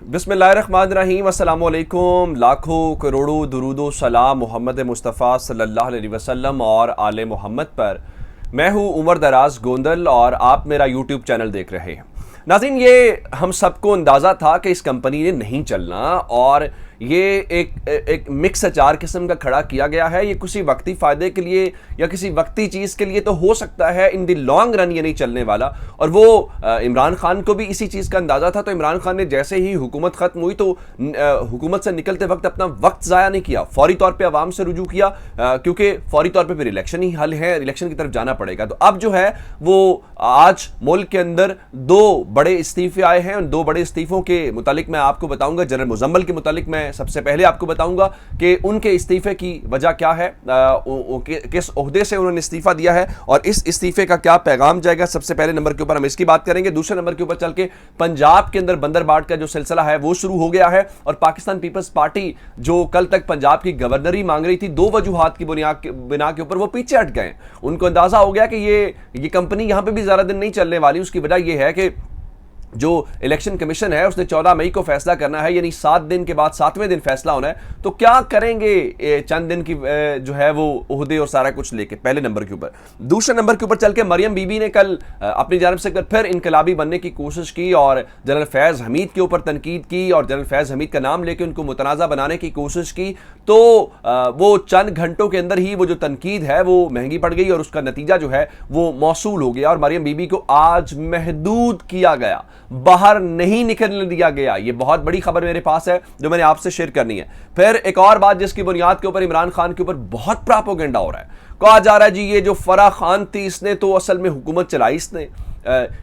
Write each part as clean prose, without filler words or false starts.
बिस्मिल्लाहिर्रहमानिर्रहीम, अस्सलामुअलैकुम। लाखों करोड़ों दुरूदो सलाम मोहम्मद मुस्तफ़ा सल्लल्लाहु अलैहि वसल्लम और आले मोहम्मद पर। मैं हूँ उमर दराज गोंदल और आप मेरा यूट्यूब चैनल देख रहे हैं। नाज़रीन, ये हम सबको अंदाज़ा था कि इस कंपनी ने नहीं चलना और ये एक मिक्स अचार किस्म का खड़ा किया गया है। ये किसी वक्ती फ़ायदे के लिए या किसी वक्ती चीज़ के लिए तो हो सकता है, इन द लॉन्ग रन ये नहीं चलने वाला। और वो इमरान खान को भी इसी चीज़ का अंदाज़ा था। तो इमरान खान ने जैसे ही हुकूमत ख़त्म हुई तो हुकूमत से निकलते वक्त अपना वक्त ज़ाया नहीं किया, फौरी तौर पर आवाम से रुजू किया, क्योंकि फौरी तौर पर फिर इलेक्शन ही हल है, इलेक्शन की तरफ जाना पड़ेगा। तो अब जो है वो आज मुल्क के अंदर दो बड़े इस्तीफे आए हैं। उन दो बड़े इस्तीफों के मुतालिक मैं आपको बताऊंगा। जनरल मुजम्मल के मुतालिक मैं सबसे पहले आपको बताऊंगा कि उनके इस्तीफे की वजह क्या है, किस ओहदे से उन्होंने इस्तीफा दिया है और इस इस्तीफे का क्या पैगाम जाएगा। सबसे पहले नंबर के ऊपर हम इसकी बात करेंगे। दूसरे नंबर के ऊपर चल के पंजाब के अंदर बंदरबाट का जो सिलसिला है वो शुरू हो गया है और पाकिस्तान पीपल्स पार्टी जो कल तक पंजाब की गवर्नरी मांग रही थी, दो वजूहात की बिना के ऊपर वो पीछे हट गए। उनको अंदाजा हो गया कि ये कंपनी यहां पे भी ज्यादा दिन नहीं चलने वाली। उसकी वजह यह है कि जो इलेक्शन कमीशन है उसने 14 मई को फैसला करना है, यानी 7 दिन के बाद 7वें दिन फैसला होना है। तो क्या करेंगे चंद दिन की जो है वो ओहदे और सारा कुछ लेके, पहले नंबर के ऊपर। दूसरे नंबर के ऊपर चल के मरियम बीबी ने कल अपनी जानिब से फिर इनकलाबी बनने की कोशिश की और जनरल फैज़ हमीद के ऊपर तनकीद की और जनरल फैज़ हमीद का नाम लेके उनको मुतनाज़ा बनाने की कोशिश की। तो वो चंद घंटों के अंदर ही वो जो तनकीद है वो महंगी पड़ गई और उसका नतीजा जो है वो मौसूल हो गया और मरियम बीबी को आज महदूद किया गया, बाहर नहीं निकलने दिया गया। यह बहुत बड़ी खबर मेरे पास है जो मैंने आपसे शेयर करनी है। फिर एक और बात जिसकी बुनियाद के ऊपर इमरान खान के ऊपर बहुत प्रोपेगेंडा हो रहा है। कहा जा रहा है जी ये जो फराह खान थी इसने तो असल में हुकूमत चलाई, इसने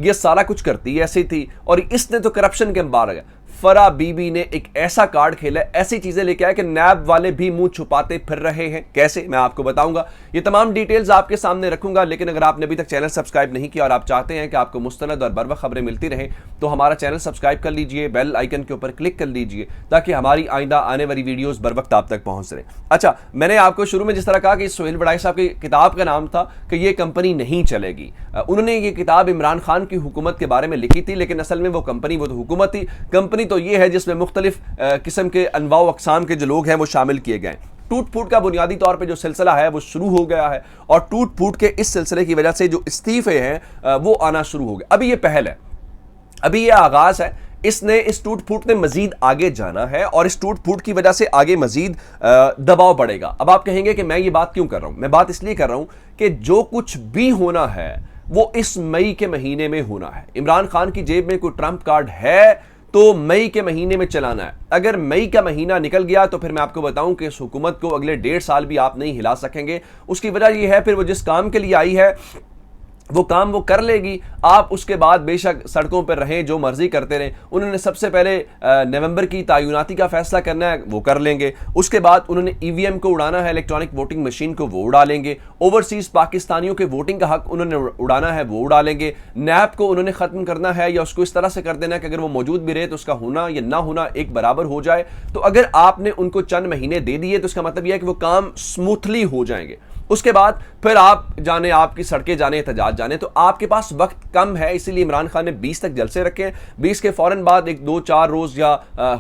ये सारा कुछ करती ऐसी थी और इसने तो करप्शन के अंबार है। फरा बीबी ने एक ऐसा कार्ड खेला, ऐसी चीजें लेके आया कि नैब वाले भी मुंह छुपाते फिर रहे हैं। कैसे, मैं आपको बताऊंगा। ये तमाम डिटेल्स आपके सामने रखूंगा। लेकिन अगर आपने अभी तक चैनल सब्सक्राइब नहीं किया और आप चाहते हैं कि आपको मुस्तनद और बरवक्त खबरें मिलती रहें तो हमारा चैनल सब्सक्राइब कर लीजिए, बेल आइकन के ऊपर क्लिक कर लीजिए ताकि हमारी आइंदा आने वाली वीडियोस बर वक्त आप तक पहुंच रहे। अच्छा, मैंने आपको शुरू में जिस तरह कहा कि सोहेल बड़ाई साहब की किताब का नाम था कि ये कंपनी नहीं चलेगी। उन्होंने ये किताब इमरान खान की हुकूमत के बारे में लिखी थी, लेकिन असल में वो कंपनी, वो तो हुकूमत थी। कंपनी तो ये है जिसमें मुख्तलिफ किस्म के अनवाउ अकसाम के जो लोग हैं वो शामिल किए गए। टूट फूट का बुनियादी तौर पे जो सिलसिला है वो शुरू हो गया है और टूट फूट के इस सिलसिले की वजह से जो इस्तीफे हैं वो आना शुरू हो गए। अभी ये पहल है, अभी ये आगाज है। इसने, इस टूट फूट ने मजीद आगे जाना है और इस टूट फूट की वजह से आगे मजीद दबाव बढ़ेगा। अब आप कहेंगे कि मैं ये बात क्यों कर रहा हूं? मैं बात इसलिए कर रहा हूं कि जो कुछ भी होना है वो इस मई के महीने में होना है। इमरान खान की जेब में कोई ट्रंप कार्ड है तो मई के महीने में चलाना है। अगर मई का महीना निकल गया तो फिर मैं आपको बताऊं कि इस हुकूमत को अगले 1.5 साल भी आप नहीं हिला सकेंगे। उसकी वजह यह है फिर वो जिस काम के लिए आई है वो काम वो कर लेगी। आप उसके बाद बेशक सड़कों पर रहें, जो मर्जी करते रहें। उन्होंने सबसे पहले नवंबर की तयनाती का फैसला करना है, वो कर लेंगे। उसके बाद उन्होंने ईवीएम को उड़ाना है, इलेक्ट्रॉनिक वोटिंग मशीन को, वो उड़ा लेंगे। ओवरसीज पाकिस्तानियों के वोटिंग का हक उन्होंने उड़ाना है, वो उड़ा लेंगे। नैब को उन्होंने खत्म करना है या उसको इस तरह से कर देना है कि अगर वो मौजूद भी रहे तो उसका होना या ना होना एक बराबर हो जाए। तो अगर आपने उनको चंद महीने दे दिए तो इसका मतलब यह है कि वो काम स्मूथली हो जाएंगे। उसके बाद फिर आप जाने, आपकी सड़कें जाने, एहतजाज जाने। तो आपके पास वक्त कम है, इसीलिए इमरान खान ने 20 तक जलसे रखे। 20 के फौरन बाद 1-2-4 रोज या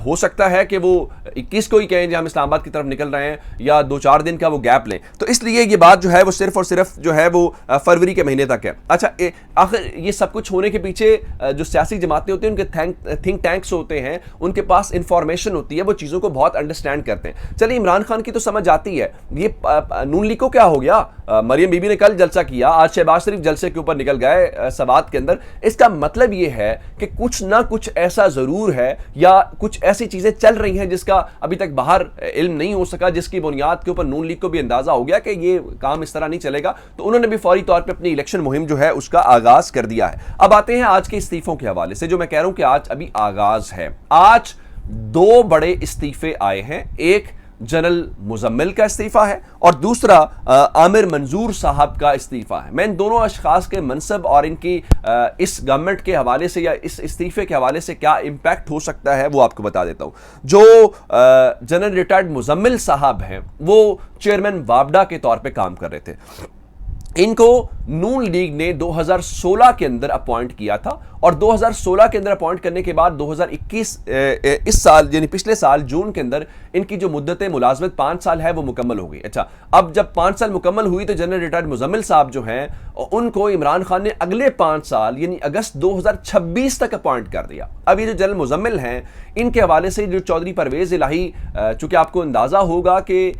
हो सकता है कि वो 21 को ही कहें जब हम इस्लामाबाद की तरफ निकल रहे हैं, या 2-4 दिन का वो गैप लें। तो इसलिए ये बात जो है वो सिर्फ और सिर्फ जो है वो फरवरी के महीने तक है। अच्छा, आखिर ये सब कुछ होने के पीछे जो सियासी जमातें होती हैं, उनके थिंक टैंक्स होते हैं, उनके पास इंफॉर्मेशन होती है, वो चीज़ों को बहुत अंडरस्टैंड करते हैं। चलिए, इमरान खान की तो समझ आती है। ये नून लीग को क्या हो गया? मरियम बीबी ने कल जलसा किया, आज शहबाज शरीफ जलसे के ऊपर निकल गए सवात के अंदर। इसका मतलब यह है कि कुछ ना कुछ ऐसा जरूर है या कुछ ऐसी चीजें चल रही हैं जिसका अभी तक बाहर इल्म नहीं हो सका, जिसकी बुनियाद के ऊपर नून लीग को भी अंदाजा हो गया कि ये काम इस तरह नहीं चलेगा। तो उन्होंने भी फौरी तौर पर अपनी इलेक्शन मुहिम जो है उसका आगाज कर दिया है। अब आते हैं आज के इस्तीफों के हवाले से, जो मैं कह रहा हूं कि आज अभी आगाज है। आज 2 बड़े इस्तीफे आए हैं। एक जनरल मुजम्मिल का इस्तीफा है और दूसरा आमिर मंजूर साहब का इस्तीफा है। मैं इन दोनों अशखास के मनसब और इनकी इस गवर्नमेंट के हवाले से या इस इस्तीफे के हवाले से क्या इम्पैक्ट हो सकता है वो आपको बता देता हूं। जो जनरल रिटायर्ड मुजम्मिल साहब हैं वो चेयरमैन वापडा के तौर पे काम कर रहे थे। इनको नून लीग ने 2016 के अंदर अपॉइंट किया था और 2016 के अंदर अपॉइंट करने के बाद 2021 इस साल यानी पिछले साल जून के अंदर इनकी जो मुद्दत मुलाजमत 5 साल है वो मुकम्मल हो गई। अच्छा, अब जब 5 साल मुकम्मल हुई तो जनरल रिटायर्ड मुजम्मिल साहब जो हैं उनको इमरान खान ने अगले 5 साल यानी अगस्त 2026 तक अपॉइंट कर दिया। अब ये जो जनरल मुजम्मिल हैं इनके हवाले से जो चौधरी परवेज इलाही, चूंकि आपको अंदाजा होगा कि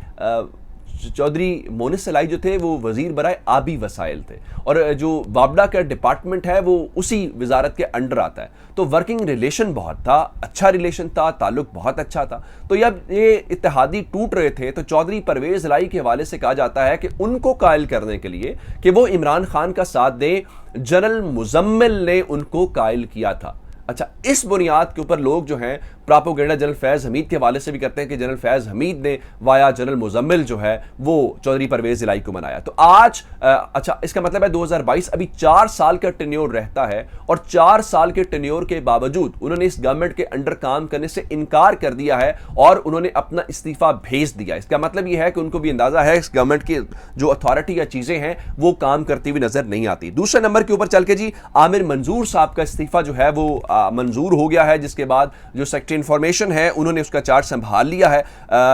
चौधरी मोनिस इलाही जो थे वो वजीर बराए आबी वसाइल थे और जो वाबडा का डिपार्टमेंट है वो उसी वजारत के अंडर आता है, तो वर्किंग रिलेशन बहुत था, अच्छा रिलेशन था, ताल्लुक बहुत अच्छा था। तो जब ये इत्तेहादी टूट रहे थे तो चौधरी परवेज इलाही के हवाले से कहा जाता है कि उनको कायल करने के लिए कि वो इमरान खान का साथ दें, जनरल मुजम्मिल ने उनको कायल किया था। अच्छा, इस बुनियाद के ऊपर लोग जो हैं प्रोपेगेंडा जनरल फैज़ हमीद के हवाले से भी करते हैं कि जनरल फैज़ हमीद ने वाया जनरल मुजम्मिल जो है वो चौधरी परवेज इलाही को मनाया। तो आज अच्छा, इसका मतलब है 2022 अभी 4 साल का टेन्योर रहता है और 4 साल के टेन्योर के बावजूद उन्होंने इस गवर्नमेंट के अंडर काम करने से इनकार कर दिया है और उन्होंने अपना इस्तीफा भेज दिया। इसका मतलब यह है कि उनको भी अंदाजा है इस गवर्नमेंट की जो अथॉरिटी या चीजें हैं वो काम करती हुई नजर नहीं आती। दूसरे नंबर के ऊपर चल के जी आमिर मंजूर साहब का इस्तीफा जो है वो मंजूर हो गया है, जिसके बाद जो सेक्रेटरी इंफॉर्मेशन है उन्होंने उसका चार्ज संभाल लिया है।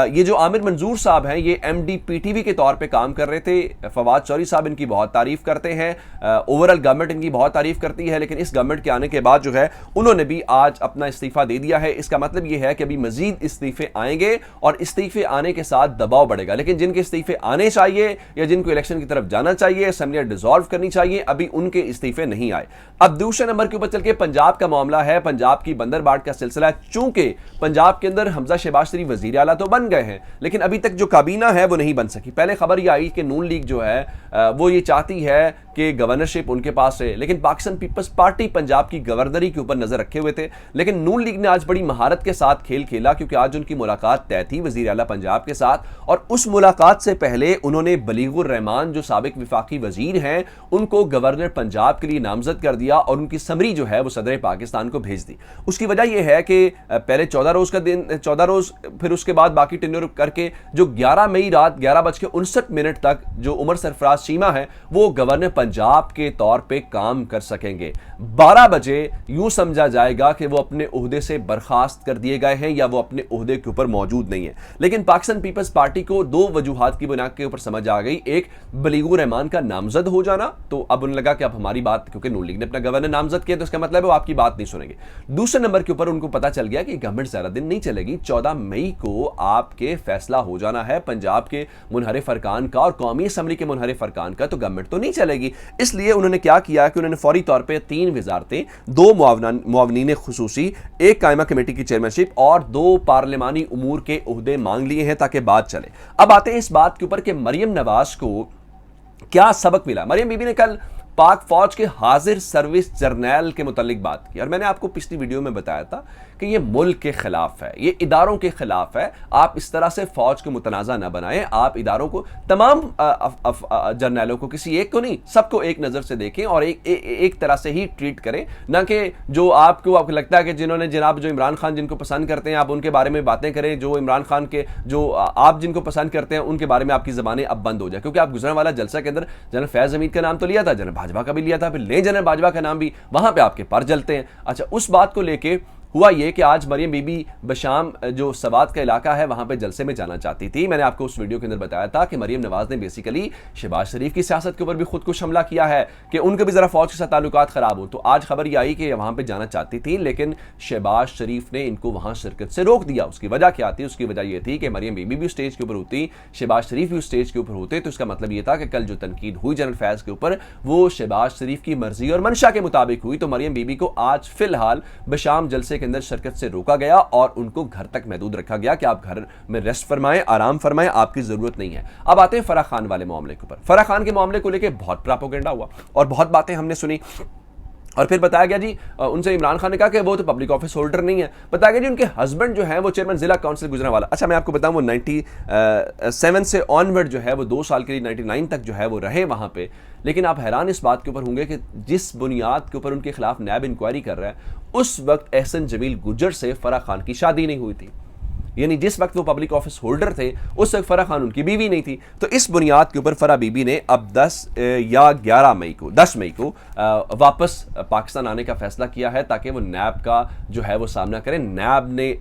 ये जो आमिर मंजूर साहब हैं ये एमडी पीटीवी के तौर पे काम कर रहे थे। फवाद चौधरी साहब इनकी बहुत तारीफ करते हैं, ओवरऑल गवर्नमेंट इनकी बहुत तारीफ करती है, लेकिन इस गवर्नमेंट के आने के बाद जो है उन्होंने भी आज अपना इस्तीफा दे दिया है। इसका मतलब ये है कि अभी मजीद इस्तीफे आएंगे और इस्तीफे आने के साथ दबाव बढ़ेगा, लेकिन जिनके इस्तीफे आने चाहिए या जिनको इलेक्शन की तरफ जाना चाहिए, असेंबली डिसॉल्व करनी चाहिए, अभी उनके इस्तीफे नहीं आए। अब दूसरे नंबर के ऊपर चल के पंजाब का मामला है, पंजाब की बंदरबाट का सिलसिला है। चूंकि पंजाब के अंदर हमजा शहबाज शरीफ वजीर आला तो बन गए हैं, लेकिन अभी तक जो काबीना है वो नहीं बन सकी। पहले खबर यह आई कि नून लीग जो है वो ये चाहती है कि गवर्नरशिप उनके पास है, लेकिन पाकिस्तान पीपल्स पार्टी पंजाब की गवर्नरी के ऊपर नजर रखे हुए थे। लेकिन नून लीग ने आज बड़ी महारत के साथ खेल खेला, क्योंकि आज उनकी मुलाकात तय थी वजीर आला पंजाब के साथ, और उस मुलाकात से पहले उन्होंने बलीगुर रहमान जो साबिक विफाकी वजीर हैं उनको गवर्नर पंजाब के लिए नामजद कर दिया और उनकी समरी जो है वो सदर पाकिस्तान को भेज दी। उसकी वजह यह है कि पहले 14 रोज का दिन, 14 रोज, फिर उसके बाद बाकी टेन्योर करके जो 11 मई रात 11:59 तक जो उमर सरफराज चीमा है वो गवर्नर पंजाब के तौर पे काम कर सकेंगे। 12 बजे यूं समझा जाएगा कि वो अपने ओहदे से बर्खास्त कर दिए गए हैं या वो अपने ओहदे के ऊपर मौजूद नहीं है। लेकिन पाकिस्तान पीपल्स पार्टी को दो वजूहात की बुनियाद के ऊपर समझ आ गई, एक बलीगुर रहमान का नामजद हो जाना, तो अब उन्हें लगा कि अब हमारी बात, क्योंकि नून लीग ने अपना गवर्नर नामजद किया तो इसका मतलब है वो आपकी बात नहीं सुनेंगे। दूसरे नंबर के ऊपर उनको पता चल गया कि गवर्नमेंट ज्यादा दिन नहीं चलेगी, 14 मई को आपके फैसला हो जाना है पंजाब के मुनहरिफ अरकान का और कौमी असम्बली के मुनहरिफ अरकान का, तो गवर्नमेंट तो नहीं चलेगी। इसलिए उन्होंने क्या किया कि उन्होंने फौरी तौर पर 3 वजारतें, 2 मुआवनीन खुसूसी, एक कायमा कमेटी की चेयरमैनशिप और 2 पार्लिमानी उमूर के ओहदे मांग लिए हैं ताकि बात चले। अब आते हैं इस बात के ऊपर कि मरियम नवाज को क्या सबक मिला। मरियम बीबी ने कल पाक फौज के हाजिर सर्विस जर्नैल के मुतालिक बात की और मैंने आपको पिछली वीडियो में बताया था कि ये मुल्क के खिलाफ है, ये इदारों के खिलाफ है। आप इस तरह से फौज को मुतनाज़ा ना बनाएं, आप इदारों को, तमाम जर्नैलों को, किसी एक को नहीं, सबको एक नज़र से देखें और एक तरह से ही ट्रीट करें, ना कि जो आपको लगता है कि जिन्होंने जनाब जो इमरान खान जिनको पसंद करते हैं आप उनके बारे में बातें करें, जो इमरान खान के जो आप जिनको पसंद करते हैं उनके बारे में आपकी ज़बानें अब बंद हो जाए। क्योंकि आप गुजरावाला जलसा के अंदर जनरल फैज़ हमीद का नाम तो लिया था, जनरल भाजपा का भी लिया था, फिर ले जनरल भाजपा का नाम भी, वहां पे आपके पर जलते हैं। अच्छा, उस बात को लेके हुआ ये कि आज मरियम बीबी बशाम जो सवात का इलाका है वहां पे जलसे में जाना चाहती थी। मैंने आपको उस वीडियो के अंदर बताया था कि मरियम नवाज ने बेसिकली शहबाज शरीफ की सियासत के ऊपर भी खुद कुछ हमला किया है कि उनके भी जरा फौज के साथ ताल्लुकात खराब हो। तो आज खबर ये आई कि वहां पे जाना चाहती थी, लेकिन शहबाज शरीफ ने इनको वहां शिरकत से रोक दिया। उसकी वजह क्या थी? उसकी वजह यह थी कि मरियम बीबी भी स्टेज के ऊपर होती, शहबाज शरीफ भी स्टेज के ऊपर होते, तो इसका मतलब यह था कि कल जो तनकीद हुई जनरल फैज के ऊपर वो शहबाज शरीफ की मर्जी और मंशा के मुताबिक हुई। तो मरियम बीबी को आज फिलहाल बशाम जलसे के अंदर शिरकत से रोका गया और उनको घर तक महदूद रखा गया कि आप घर में रेस्ट फरमाएं, आराम फरमाएं, आपकी जरूरत नहीं है। अब आते हैं फराह खान वाले मामले के ऊपर। फराह खान के मामले को लेकर बहुत प्रोपेगेंडा हुआ और बहुत बातें हमने सुनी और फिर बताया गया जी, उनसे इमरान खान ने कहा कि वो तो पब्लिक ऑफिस होल्डर नहीं है। बताया गया जी उनके हस्बैंड जो है वो चेयरमैन जिला काउंसिल गुजरांवाला। अच्छा, मैं आपको बताऊं वो 97 से ऑनवर्ड जो है वो 2 साल के लिए 99 तक जो है वो रहे वहां पे। लेकिन आप हैरान इस बात के ऊपर होंगे कि जिस बुनियाद के ऊपर उनके खिलाफ नैब इंक्वायरी कर रहा है, उस वक्त एहसन जमील गुज्जर से फराह खान की शादी नहीं हुई थी। यानी जिस वक्त वो पब्लिक ऑफिस होल्डर थे उस वक्त फराह खान उनकी बीवी नहीं थी। तो इस बुनियाद के ऊपर फराह बीबी ने अब 10 मई को वापस पाकिस्तान आने का फैसला किया है ताकि वो नैब का जो है वो सामना करें। नैब ने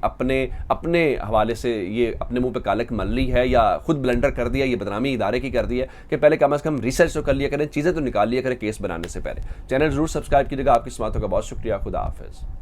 अपने हवाले से ये अपने मुंह पे कालक मल ली है या खुद ब्लंडर कर दिया, ये बदनामी इदारे की कर दी है कि पहले कम से कम रिसर्च तो कर लिया करें, चीज़ें तो निकाल लिया करें केस बनाने से पहले। चैनल जरूर सब्सक्राइब कीजिएगा। आपकी समातों का बहुत शुक्रिया। खुदा हाफिज़।